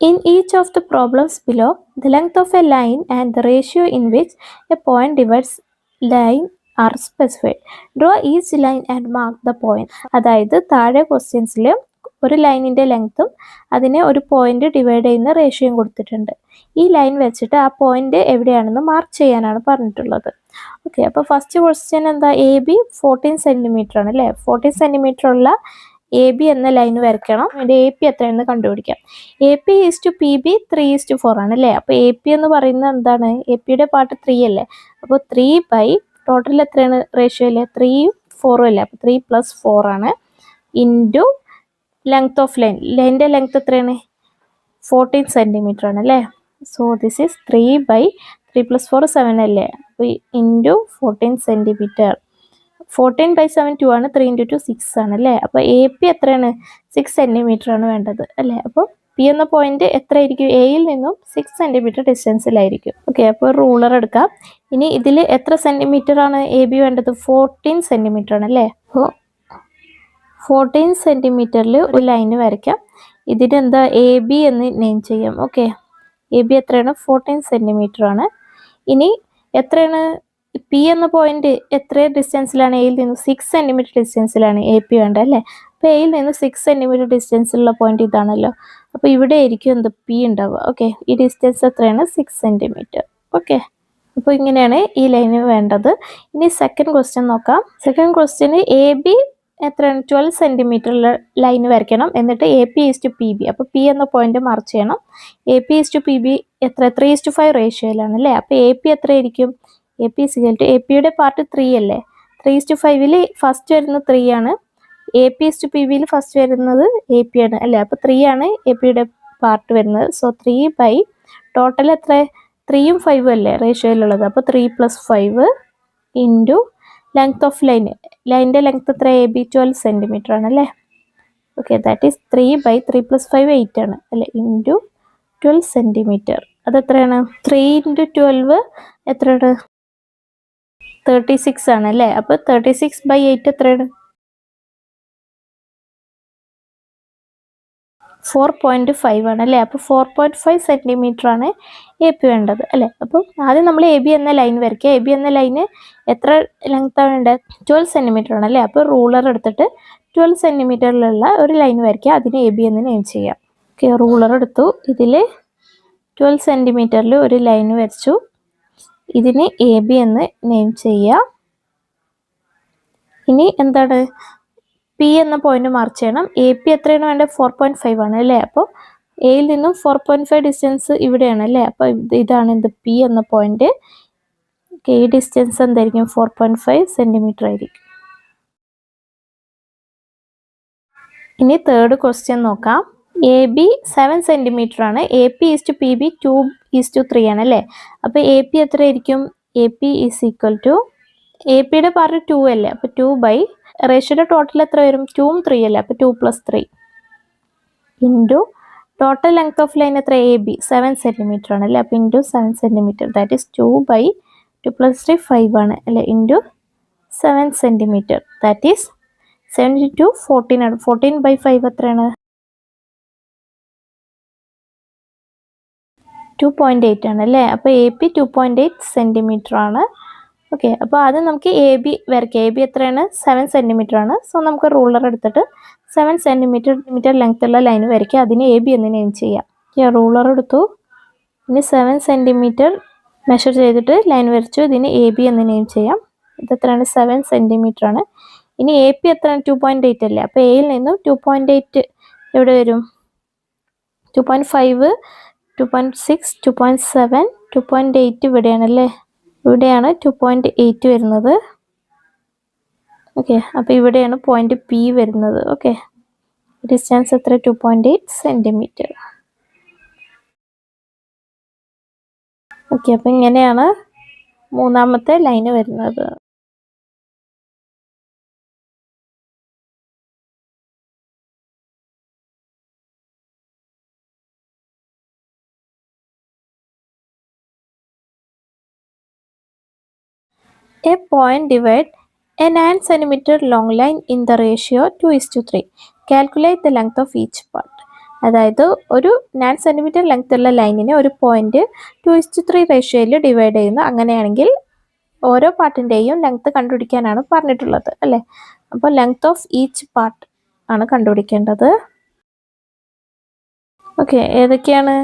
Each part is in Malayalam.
In each of the problems below, the length of a line and the ratio in which a point divides line are specified. Draw each line and mark the point. അതായത് താഴെ ക്വസ്റ്റ്യൻസിൽ ഒരു ലൈനിൻ്റെ ലെങ്ത്തും അതിനെ ഒരു പോയിന്റ് ഡിവൈഡ് ചെയ്യുന്ന റേഷ്യോയും കൊടുത്തിട്ടുണ്ട്. ഈ ലൈൻ വെച്ചിട്ട് ആ പോയിന്റ് എവിടെയാണെന്ന് മാർക്ക് ചെയ്യാനാണ് പറഞ്ഞിട്ടുള്ളത്. ഓക്കെ, അപ്പോൾ ഫസ്റ്റ് ക്വസ്റ്റ്യൻ എന്താ? എ ബി 14 സെൻറ്റിമീറ്റർ ആണ് അല്ലേ? 14 സെൻറ്റിമീറ്റർ ഉള്ള എ ബി എന്ന ലൈൻ വരയ്ക്കണം. അതിൻ്റെ എ പി എത്രയാണെന്ന് കണ്ടുപിടിക്കാം. A P is to P B 3:4 ആണ് അല്ലേ? അപ്പോൾ എ പി എന്ന് പറയുന്നത് എന്താണ്? എ പിയുടെ പാർട്ട് 3 അല്ലേ? അപ്പോൾ 3 ടോട്ടൽ എത്രയാണ് റേഷ്യോ അല്ലേ? 3ഉം 4ഉം അല്ലേ? അപ്പോൾ 3+4 ആണ് ഇൻറ്റു ലെങ്ത് ഓഫ് ലൈൻ. ലൈനിൻ്റെ ലെങ്ത് എത്രയാണ്? 14 സെൻറ്റിമീറ്റർ ആണ് അല്ലേ? സോ ദിസ് ഈസ് 3/3+4 7 അല്ലേ? അപ്പോൾ ഇൻറ്റു 14 സെൻറ്റിമീറ്റർ. 14/7 2 ആണ്. 3 × 2 6 ആണ് അല്ലേ? അപ്പോൾ എ പി എത്രയാണ്? 6 സെൻറ്റിമീറ്റർ ആണ് വേണ്ടത് അല്ലേ? അപ്പോൾ പി എന്ന പോയിന്റ് എത്രയായിരിക്കും? എയിൽ നിന്നും 6 സെൻറ്റിമീറ്റർ ഡിസ്റ്റൻസിലായിരിക്കും. ഓക്കെ, അപ്പോൾ റൂളർ എടുക്കാം. ഇനി ഇതിൽ എത്ര സെൻറ്റിമീറ്റർ ആണ് എ ബി വേണ്ടത്? 14 സെൻറ്റിമീറ്റർ ആണ് അല്ലേ? അപ്പോൾ 14 സെൻറ്റിമീറ്ററിൽ ഒരു ലൈന് വരയ്ക്കാം. ഇതിനെന്താ എ ബി എന്ന് നെയിം ചെയ്യാം. ഓക്കെ, എ ബി എത്രയാണ്? 14 സെൻറ്റിമീറ്റർ ആണ്. ഇനി എത്രയാണ് പി എന്ന പോയിന്റ്? എത്ര ഡിസ്റ്റൻസിലാണ്? എയിൽ നിന്ന് 6 സെൻറ്റിമീറ്റർ ഡിസ്റ്റൻസിലാണ് എ പി വേണ്ടത് അല്ലേ? അപ്പോൾ എയിൽ നിന്ന് 6 സെൻറ്റിമീറ്റർ ഡിസ്റ്റൻസിലുള്ള പോയിന്റ് ഇതാണല്ലോ. അപ്പോൾ ഇവിടെ ആയിരിക്കും എന്ത് പി ഉണ്ടാവുക. ഓക്കെ, ഈ ഡിസ്റ്റൻസ് എത്രയാണ്? 6 സെൻറ്റിമീറ്റർ. ഓക്കെ, അപ്പോൾ ഇങ്ങനെയാണ് ഈ ലൈന് വേണ്ടത്. ഇനി സെക്കൻഡ് ക്വസ്റ്റ്യൻ നോക്കാം. സെക്കൻഡ് ക്വസ്റ്റ്യന് എ ബി എത്രയാണ്? 12 സെൻറ്റിമീറ്ററിലുള്ള ലൈന് വരയ്ക്കണം. എന്നിട്ട് A P is to P B. അപ്പോൾ പി എന്ന പോയിന്റ് മാർക്ക് ചെയ്യണം. A P is to P B എത്ര? 3:5 റേഷ്യോയിലാണ് അല്ലേ? അപ്പോൾ എ പി എത്രയായിരിക്കും? A P is equal to, A പിയുടെ പാർട്ട് 3 അല്ലേ? 3:5 ഫസ്റ്റ് വരുന്നത് 3 ആണ്. A P is to P ബിയിൽ ഫസ്റ്റ് വരുന്നത് എ പി ആണ് അല്ലേ? അപ്പോൾ 3 ആണ് എ പിയുടെ പാർട്ട് വരുന്നത്. സോ 3 ടോട്ടൽ എത്ര? 3ഉം 5ഉം അല്ലേ റേഷ്യോയിലുള്ളത്? അപ്പോൾ 3+5 ഇൻറ്റു ലെങ്ത് ഓഫ് ലൈൻ. ലൈനിൻ്റെ ലെങ്ത് എത്ര? എ ബി 12 സെൻറ്റിമീറ്റർ ആണ് അല്ലേ? ഓക്കെ, ദാറ്റ് ഈസ് 3/3+5 8 ആണ് അല്ലേ? Into 12 centimetre. അതെത്രയാണ്? 3 × 12 എത്രയാണ്? 36 ആണ് അല്ലേ? അപ്പോൾ 36/8 എത്രയാണ്? 4.5 ആണ് അല്ലേ? അപ്പോൾ 4.5 സെൻറ്റിമീറ്റർ ആണ് എ പി വേണ്ടത് അല്ലേ? അപ്പോൾ ആദ്യം നമ്മൾ എ ബി എന്ന ലൈൻ വരയ്ക്കുക. എ ബി എന്ന ലൈന് എത്ര ലെങ്ത്താണ് വേണ്ടത്? 12 സെൻറ്റിമീറ്റർ ആണ് അല്ലേ? അപ്പോൾ റൂളർ എടുത്തിട്ട് 12 സെൻറ്റിമീറ്ററിലുള്ള ഒരു ലൈൻ വരയ്ക്കുക. അതിന് എ ബി എന്ന് നെയിം ചെയ്യാം. ഓക്കെ, റൂളർ എടുത്തു. ഇതിൽ 12 സെൻറ്റിമീറ്ററിൽ ഒരു ലൈൻ വരച്ചു. ഇതിന് എ ബി എന്ന് നെയിം ചെയ്യുക. ഇനി എന്താണ്? പി എന്ന പോയിന്റ് മാർക്ക് ചെയ്യണം. എ പി എത്രയാണ് വേണ്ടത്? 4.5 ആണ് അല്ലേ? അപ്പോൾ എയിൽ നിന്നും 4.5 ഡിസ്റ്റൻസ് ഇവിടെയാണ് അല്ലേ? അപ്പോൾ ഇതാണ് എന്ത്? പി എന്ന പോയിന്റ്. ഈ ഡിസ്റ്റൻസ് എന്തായിരിക്കും? 4.5 സെൻറ്റിമീറ്റർ ആയിരിക്കും. ഇനി തേർഡ് ക്വസ്റ്റ്യൻ നോക്കാം. എ ബി 7 സെൻറ്റിമീറ്റർ ആണ്. A P is to P B 2:3 ആണ് അല്ലേ? അപ്പോൾ എ പി എത്രയായിരിക്കും? A P is equal to, A പിയുടെ പാർട്ട് 2 അല്ലേ? അപ്പോൾ 2 റേഷ്യോയുടെ ടോട്ടൽ എത്ര വരും? 2ഉം 3 അല്ലേ? അപ്പോൾ 2+3 into total length of line എത്ര? എ ബി 7 സെൻറ്റിമീറ്റർ ആണ് അല്ലേ? അപ്പോൾ ഇൻറ്റു 7 സെൻറ്റിമീറ്റർ. ദാറ്റ് ഈസ് 2/2+3 5 ആണ് അല്ലേ? Into 7 centimetre. ദാറ്റ് ഈസ് 7 × 14 ആണ്. 14/5 എത്രയാണ്? 2.8 ആണ് അല്ലേ? അപ്പോൾ എ പി 2.8 സെൻറ്റിമീറ്റർ ആണ്. ഓക്കെ, അപ്പോൾ ആദ്യം നമുക്ക് എ ബി വരയ്ക്കാം. എ ബി എത്രയാണ്? 7 സെൻറ്റിമീറ്റർ ആണ്. സോ നമുക്ക് റൂളർ എടുത്തിട്ട് 7 സെൻറ്റിമീറ്റർ ലെങ്ത് ഉള്ള ലൈൻ വരയ്ക്കുക. അതിന് എ ബി എന്ന് നെയിം ചെയ്യാം. റൂളർ എടുത്തു. ഇനി 7 സെൻറ്റിമീറ്റർ മെഷർ ചെയ്തിട്ട് ലൈൻ വരച്ചു. ഇതിന് എ ബി എന്ന് നെയിം ചെയ്യാം. ഇതെത്രയാണ്? 7 സെൻറ്റിമീറ്റർ ആണ്. ഇനി എ പി എത്രയാണ്? 2.8 അല്ലേ? അപ്പോൾ എയിൽ നിന്നും 2.8 എവിടെ വരും? 2.5, 2.6, 2.7, 2.8 ഇവിടെയാണല്ലേ? ഇവിടെയാണ് 2.8 വരുന്നത്. ഓക്കെ, അപ്പോൾ ഇവിടെയാണ് പോയിന്റ് പി വരുന്നത്. ഓക്കെ, ഡിസ്റ്റൻസ് എത്ര? 2.8 സെൻറ്റിമീറ്റർ. ഓക്കെ, അപ്പോൾ ഇങ്ങനെയാണ് മൂന്നാമത്തെ ലൈന് വരുന്നത്. A point divide a 9 cm long line in the ratio 2:3. Calculate the length of each part. അതായത് ഒരു 9 സെൻറ്റിമീറ്റർ ലെങ്ത് ഉള്ള ലൈനിനെ ഒരു പോയിന്റ് 2:3 റേഷ്യോയിൽ ഡിവൈഡ് ചെയ്യുന്നു. അങ്ങനെയാണെങ്കിൽ ഓരോ പാർട്ടിൻ്റെയും ലെങ്ത് കണ്ടുപിടിക്കാനാണ് പറഞ്ഞിട്ടുള്ളത് അല്ലേ. അപ്പോൾ ലെങ്ത് ഓഫ് ഈച്ച് പാർട്ട് ആണ് കണ്ടുപിടിക്കേണ്ടത്. ഓക്കെ, ഏതൊക്കെയാണ്?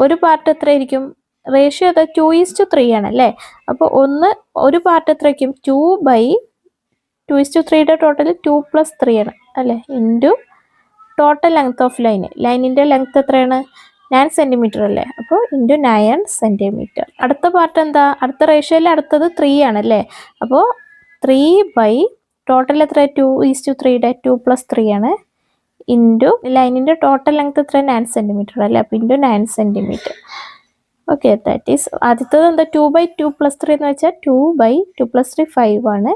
ഒരു പാർട്ട് എത്രയായിരിക്കും? റേഷ്യോ അത് 2:3 ആണ് അല്ലേ. അപ്പോൾ ഒരു പാർട്ട് എത്രയായിരിക്കും? 2/2:3യുടെ ടോട്ടൽ 2 + 3 ആണ് അല്ലേ, ഇൻറ്റു ടോട്ടൽ ലെങ്ത് ഓഫ് ലൈനിൻ്റെ ലെങ്ത് എത്രയാണ്? 9 സെൻറ്റിമീറ്റർ അല്ലേ. അപ്പോൾ ഇൻറ്റു 9 സെൻറ്റിമീറ്റർ. അടുത്ത പാർട്ട് എന്താ? അടുത്ത റേഷ്യോയിൽ അടുത്തത് 3 ആണല്ലേ. അപ്പോൾ 3 ടോട്ടൽ എത്ര? 2:3യുടെ 2 + 3 ആണ്, ഇൻറ്റു ലൈനിൻ്റെ ടോട്ടൽ ലെങ്ത് എത്ര? 9 സെൻറ്റിമീറ്റർ അല്ലേ. അപ്പോൾ into 9 centimetre. Okay, that is ആദ്യത്തത് എന്താ? 2/2 + 3 എന്ന് വെച്ചാൽ 2/2 + 3 5 ആണ്,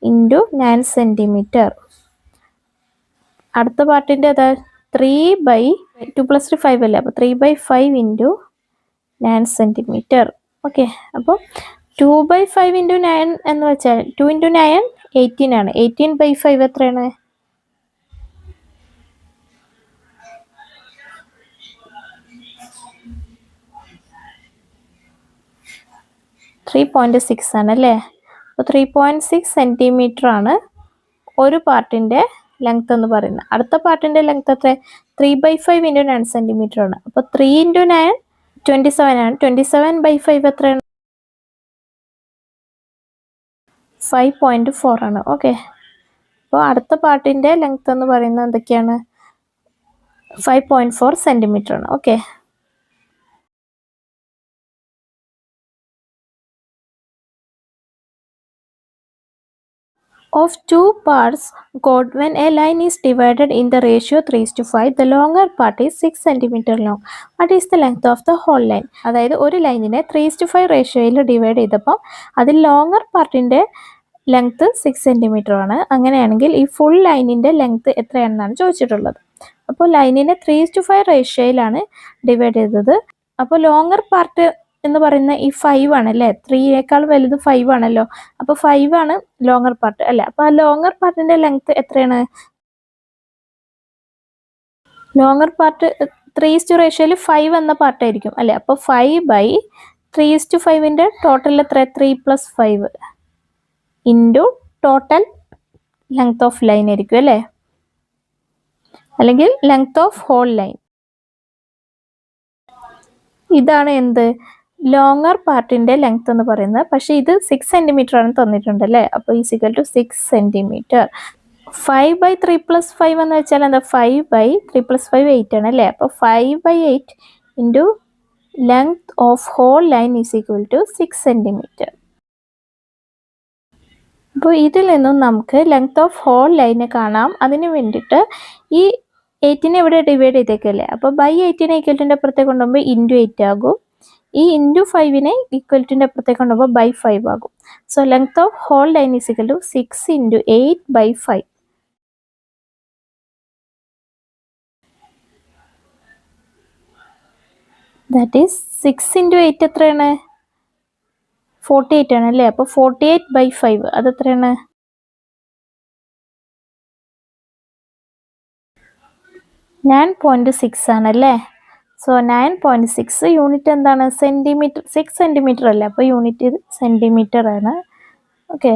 ഇൻറ്റു 9 സെൻറ്റിമീറ്റർ. അടുത്ത പാർട്ടിൻ്റെ അതാ 3/2 + 3 5 അല്ലേ. അപ്പോൾ 3/5 ഇൻറ്റു 9 സെൻറ്റിമീറ്റർ. ഓക്കെ, അപ്പോൾ 2/5 ഇൻറ്റു 9 എന്ന് വെച്ചാൽ 2 ഇൻറ്റു 9 18 ആണ്. 18/5 എത്രയാണ്? 3.6 ആണല്ലേ. അപ്പോൾ 3.6 സെൻറ്റിമീറ്റർ ആണ് ഒരു പാർട്ടിൻ്റെ ലെങ്ത് എന്ന് പറയുന്നത്. അടുത്ത പാർട്ടിൻ്റെ ലെങ്ത് എത്ര? 3/5 ഇൻറ്റു 9 സെൻറ്റിമീറ്റർ ആണ്. അപ്പോൾ 3 ഇൻറ്റു 9 27 ആണ്. 27/5 എത്രയാണ്? 5.4 ആണ്. ഓക്കെ, അപ്പോൾ അടുത്ത പാർട്ടിൻ്റെ ലെങ്ത് എന്ന് പറയുന്നത് എന്തൊക്കെയാണ്? 5.4 സെൻറ്റിമീറ്റർ ആണ്. Okay, of two parts got when a line is divided in the ratio 3:5, the longer part is 6 cm long. What is the length of the whole line? അതായത് ഒരു ലൈനിനെ 3:5 റേഷ്യോയിൽ ഡിവൈഡ് ചെയ്തപ്പോൾ അതിൽ ലോങ്ങർ പാർട്ടിൻ്റെ ലെങ്ത് 6 സെൻറ്റിമീറ്റർ ആണ്. അങ്ങനെയാണെങ്കിൽ ഈ ഫുൾ ലൈനിൻ്റെ ലെങ്ത് എത്രയാണെന്നാണ് ചോദിച്ചിട്ടുള്ളത്. അപ്പോൾ ലൈനിനെ 3:5 റേഷ്യോയിലാണ് ഡിവൈഡ് ചെയ്തത്. അപ്പോൾ ലോങ്ങർ പാർട്ട് എന്ന് പറയുന്ന ഈ 5 ആണല്ലേ. 3യേക്കാൾ വലുത് 5 ആണല്ലോ. അപ്പോൾ 5 ആണ് ലോങ്ങർ പാർട്ട് അല്ലേ. അപ്പോൾ ആ ലോങ്ങർ പാർട്ടിൻ്റെ ലെങ്ത് എത്രയാണ്? ലോങ്ങർ പാർട്ട് 3:5 റേഷ്യോയിൽ 5 എന്ന പാർട്ടായിരിക്കും അല്ലേ. അപ്പോൾ 5/3:5ൻ്റെ ടോട്ടൽ എത്ര? 3 + 5 into total length of line ആയിരിക്കും അല്ലേ, അല്ലെങ്കിൽ ലെങ്ത് ഓഫ് ഹോൾ ലൈൻ. ഇതാണ് എന്ത്? ലോങ്ങർ പാർട്ടിൻ്റെ ലെങ്ത് എന്ന് പറയുന്നത്. പക്ഷേ ഇത് 6 സെൻറ്റിമീറ്റർ ആണ് തന്നിട്ടുണ്ടല്ലേ. അപ്പോൾ ഈസിക്കൽ ടു 6 സെൻറ്റിമീറ്റർ. 5/3 + 5 എന്ന് വെച്ചാൽ എന്താ? 5/3 + 5 8 ആണ് അല്ലേ. അപ്പോൾ 5/8 into length of whole line is equal to 6 centimetre. അപ്പോൾ ഇതിൽ നിന്നും നമുക്ക് ലെങ്ത് ഓഫ് ഹോൾ ലൈന് കാണാം. അതിന് വേണ്ടിയിട്ട് ഈ 8നെ ഇവിടെ ഡിവൈഡ് ചെയ്തേക്കല്ലേ. അപ്പോൾ 8നെ ഈക്വൽറ്റിൻ്റെ അപ്പുറത്തേക്ക് കൊണ്ടുപോകുമ്പോൾ ഇൻറ്റു 8 ആകും. ഈ ഇൻറ്റു 5നെ ഈക്വൽറ്റിൻ്റെ അപ്പുറത്തേക്ക് കൊണ്ടുപോകുമ്പോൾ 5 ആകും. So length of whole line is equal to 6 into 8/5. That is 6 into 8 എത്രയാണ്? 48 ആണ് അല്ലേ. അപ്പോൾ 48/5 അതെത്രയാണ്? 9.6 ആണല്ലേ. സോ 9.6 യൂണിറ്റ് എന്താണ്? സെൻറ്റിമീറ്റർ. 6 സെൻറ്റിമീറ്റർ അല്ലേ. അപ്പോൾ യൂണിറ്റ് സെൻറ്റിമീറ്റർ ആണ്. ഓക്കെ,